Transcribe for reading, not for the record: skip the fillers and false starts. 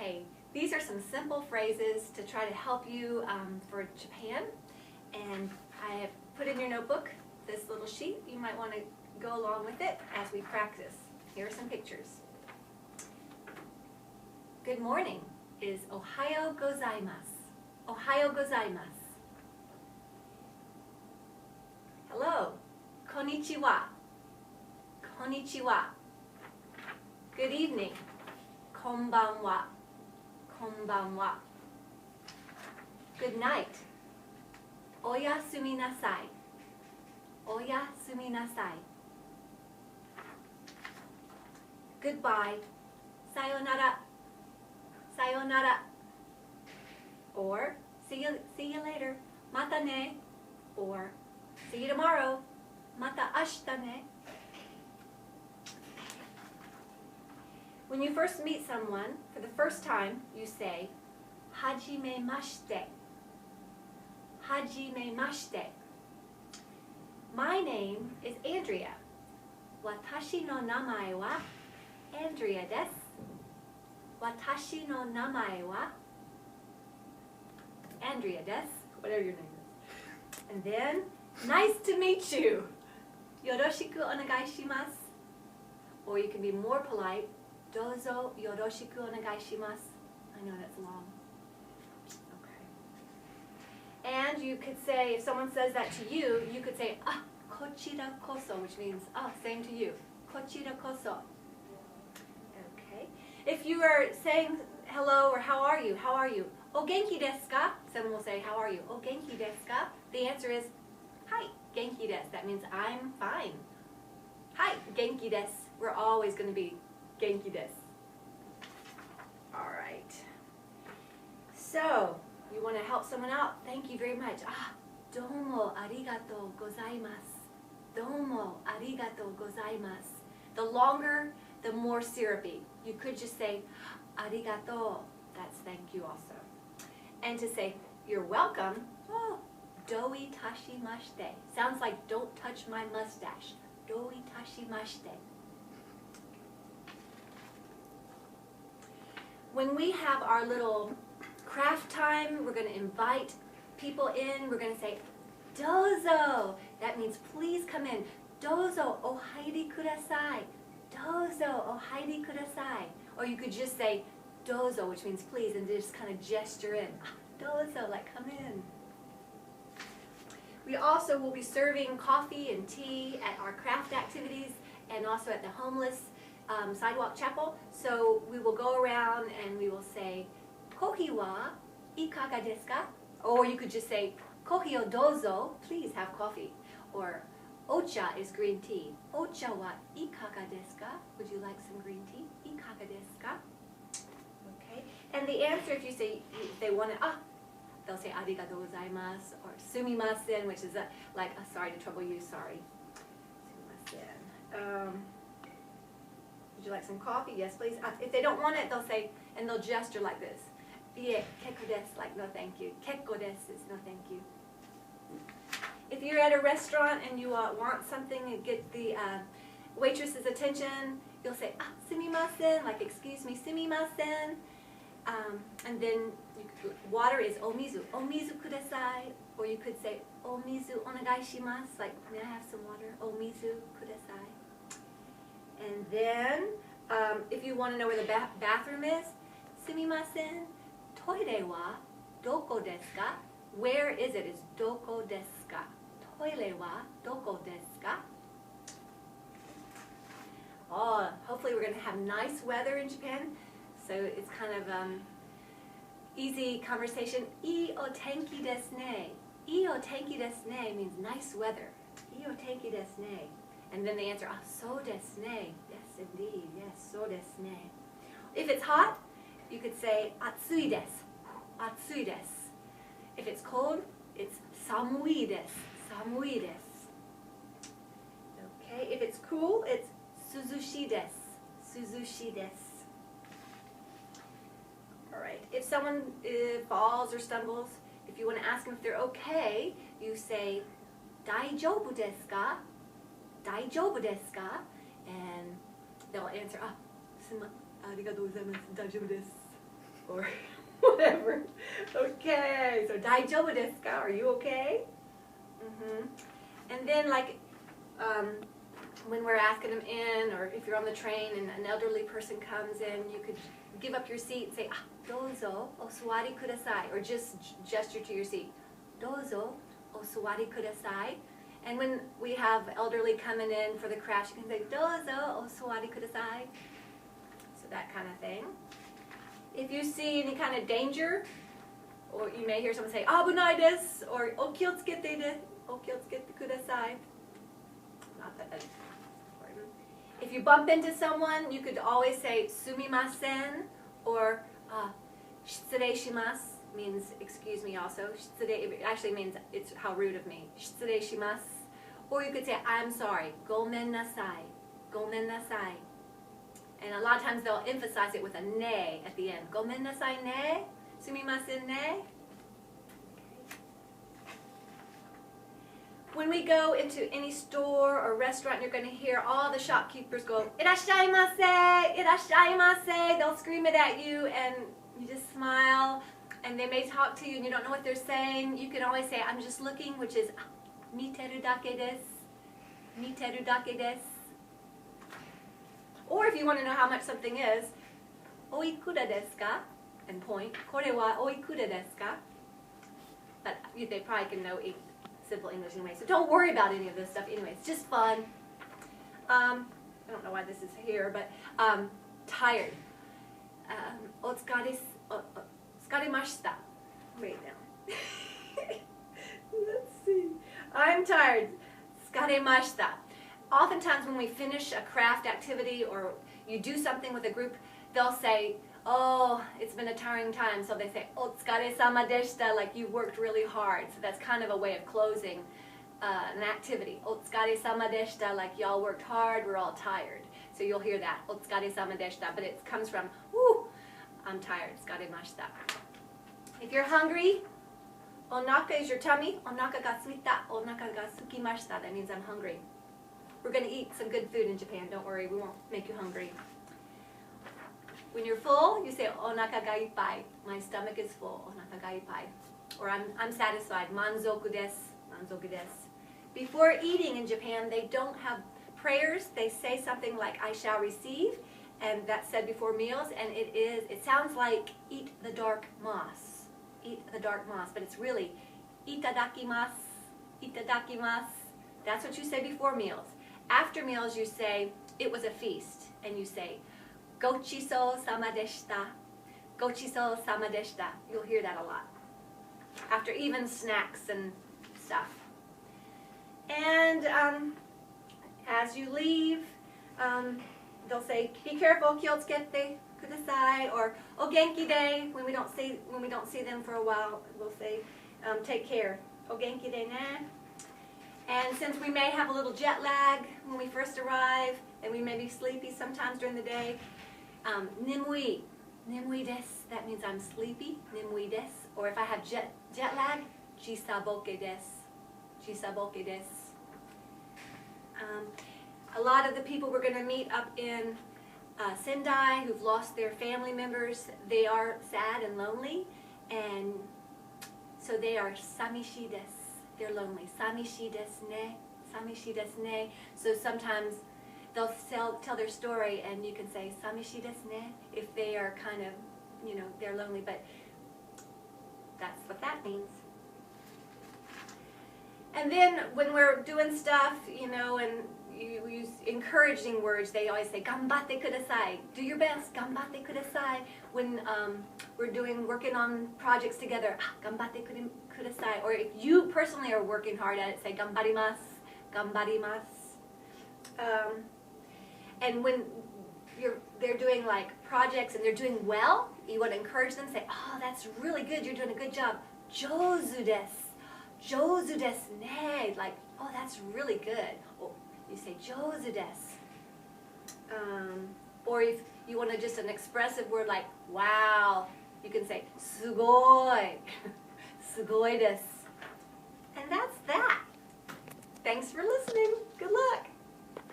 Okay, these are some simple phrases to try to help you for Japan. And I have put in your notebook this little sheet. You might want to go along with it as we practice. Here are some pictures. Good morning is Ohayo gozaimasu. Ohayo gozaimasu. Hello, konnichiwa. Konnichiwa. Good evening, konbanwa. Konbanwa. Good night, oyasumi nasai. Oyasumi nasai. Goodbye, sayonara. Sayonara. Or see you later, mata ne. Or see you tomorrow, mata ashita ne. When you first meet someone for the first time, you say, hajimemashite. Hajimemashite. My name is Andrea. Watashi no namae wa Andrea desu. Watashi no namae wa Andrea desu. Whatever your name is. And then, nice to meet you. Yoroshiku onegai shimasu. Or you can be more polite. Dozo yoroshiku onegai shimasu. I know that's long. Okay. And you could say, if someone says that to you, you could say, ah, kochira koso, which means, ah, same to you. Kochira koso. Okay. If you are saying hello or how are you? How are you? O genki desu ka? Someone will say, how are you? O genki desu ka? The answer is, hi, genki desu. That means I'm fine. Hi, genki desu. We're always going to be genki desu. All right. So, you want to help someone out? Thank you very much. Ah, domo arigatou gozaimasu. Domo arigatou gozaimasu. The longer, the more syrupy. You could just say arigatou. That's thank you also. And to say you're welcome, oh, doi tashimashite. Sounds like don't touch my mustache. Doi tashimashite. When we have our little craft time, we're going to invite people in. We're going to say, dozo. That means please come in. Dozo ohairi kudasai. Dozo ohairi kudasai. Or you could just say, dozo, which means please, and just kind of gesture in. Dozo, like come in. We also will be serving coffee and tea at our craft activities and also at the homeless sidewalk chapel. So we will go around and we will say, kohi wa ikaga desu ka? Or you could just say, kohi o dozo, please have coffee. Or ocha is green tea. Ocha wa ikaga desu ka? Would you like some green tea? Ikaga desu ka? Okay. And the answer, if you say, if they want to, they'll say arigatou gozaimasu or sumimasen, which is like, sorry to trouble you, sorry. Sumimasen. Would you like some coffee? Yes, please. If they don't want it, they'll say, and they'll gesture like this. Ie, kekko desu, like no thank you. Kekko desu is no thank you. If you're at a restaurant and you want something and get the waitress's attention, you'll say, sumimasen, like excuse me, sumimasen. And then water is omizu. Omizu kudasai. Or you could say, omizu onegai shimasu, like may I have some water? Omizu kudasai. And then, if you want to know where the bathroom is, sumimasen, toire wa doko desu ka? Where is it? It's doko desu ka? Toire wa doko desu ka? Oh, hopefully we're going to have nice weather in Japan. So it's kind of easy conversation. Ii o tenki desu ne. Ii o tenki desu ne means nice weather. Ii o tenki desu ne. And then they answer, so desu ne. Yes, indeed. Yes, so desu ne. If it's hot, you could say, atsui desu. Atsui desu. If it's cold, it's samui desu. Samui desu. Okay. If it's cool, it's suzushi desu. Suzushi desu. All right. If someone falls or stumbles, if you want to ask them if they're okay, you say, daijoubu desu ka? Daijoubu desu ka? And they'll answer, arigatou gozaimasu, daijoubu desu. or whatever. Okay, so daijoubu desu ka? Are you okay? And then like when we're asking them in, or if you're on the train and an elderly person comes in, you could give up your seat and say, ah, dozo osuwari kudasai, or just gesture to your seat. Dozo osuwari kudasai. And when we have elderly coming in for the crash, you can say, dozo osuwari kudasai. So that kind of thing. If you see any kind of danger, or you may hear someone say, abunai desu, or o kiotsukete desu, o kiotsukete kudasai. Not that that's important. If you bump into someone, you could always say sumimasen, or shitsurei shimasu means excuse me also. Shitsurei actually means it's how rude of me. Shitsurei shimasu. Or you could say I'm sorry. Gomen nasai. Gomen nasai. And a lot of times they'll emphasize it with a ne at the end. Gomen nasai ne? Sumimasen ne? When we go into any store or restaurant, you're going to hear all the shopkeepers go, irashaimase, irashaimase. They'll scream it at you, and you just smile, and they may talk to you and you don't know what they're saying. You can always say, I'm just looking, which is miteru dake desu, miteru dake desu. Or if you want to know how much something is, oikura desu ka? And point. Kore wa oikura desu ka? But they probably can know simple English anyway, so don't worry about any of this stuff anyway. It's just fun. I don't know why this is here, but tired. Otsukarimashita. Wait now. Let's see. I'm tired. Tsukarimashita. Oftentimes when we finish a craft activity or you do something with a group, they'll say, oh, it's been a tiring time. So they say, otsukaresama deshita, like you worked really hard. So that's kind of a way of closing an activity. Otsukaresama deshita, like y'all worked hard, we're all tired. So you'll hear that, otsukaresama deshita, but it comes from, whoo, I'm tired, tsukaremashita. If you're hungry, onaka is your tummy. Onaka ga suita, onaka ga sukimashita. That means I'm hungry. We're going to eat some good food in Japan. Don't worry, we won't make you hungry. When you're full, you say, onaka ga ippai. My stomach is full. Onaka ga ippai. Or I'm satisfied. Manzoku desu. Manzoku desu. Before eating in Japan, they don't have prayers. They say something like, I shall receive. And that's said before meals. And it sounds like, eat the dark moss. Eat the dark moss. But it's really, itadakimasu. Itadakimasu. That's what you say before meals. After meals, you say, it was a feast. And you say, gochiso sama deshita. Gochiso sama deshita. You'll hear that a lot. After even snacks and stuff. And as you leave, they'll say, be careful, kiotsukete kudasai, or o genki de. When we don't see them for a while, we'll say, take care. O genki de ne. And since we may have a little jet lag when we first arrive, and we may be sleepy sometimes during the day, nimui, nimui desu, that means I'm sleepy, nimui desu. Or if I have jet lag, jisaboke desu, jisaboke desu. A lot of the people we're going to meet up in Sendai who've lost their family members, they are sad and lonely, and so they are samishi desu. They're lonely. Samishi desu ne, samishi desu ne. So sometimes they'll tell their story, and you can say samishi desu ne if they are kind of, they're lonely, but that's what that means. And then when we're doing stuff, and you use encouraging words, they always say ganbatte kudasai. Do your best, ganbatte kudasai. When we're working on projects together, ganbatte kudasai. Or if you personally are working hard at it, say ganbarimasu, ganbarimasu. And when they're doing like projects and they're doing well, you want to encourage them, say, oh, that's really good, you're doing a good job. Jouzu desu, jouzu desu ne. Like, oh, that's really good. Or you say jouzu desu. Or if you want just an expressive word like, wow, you can say, sugoi, sugoi desu. And that's that. Thanks for listening. Good luck.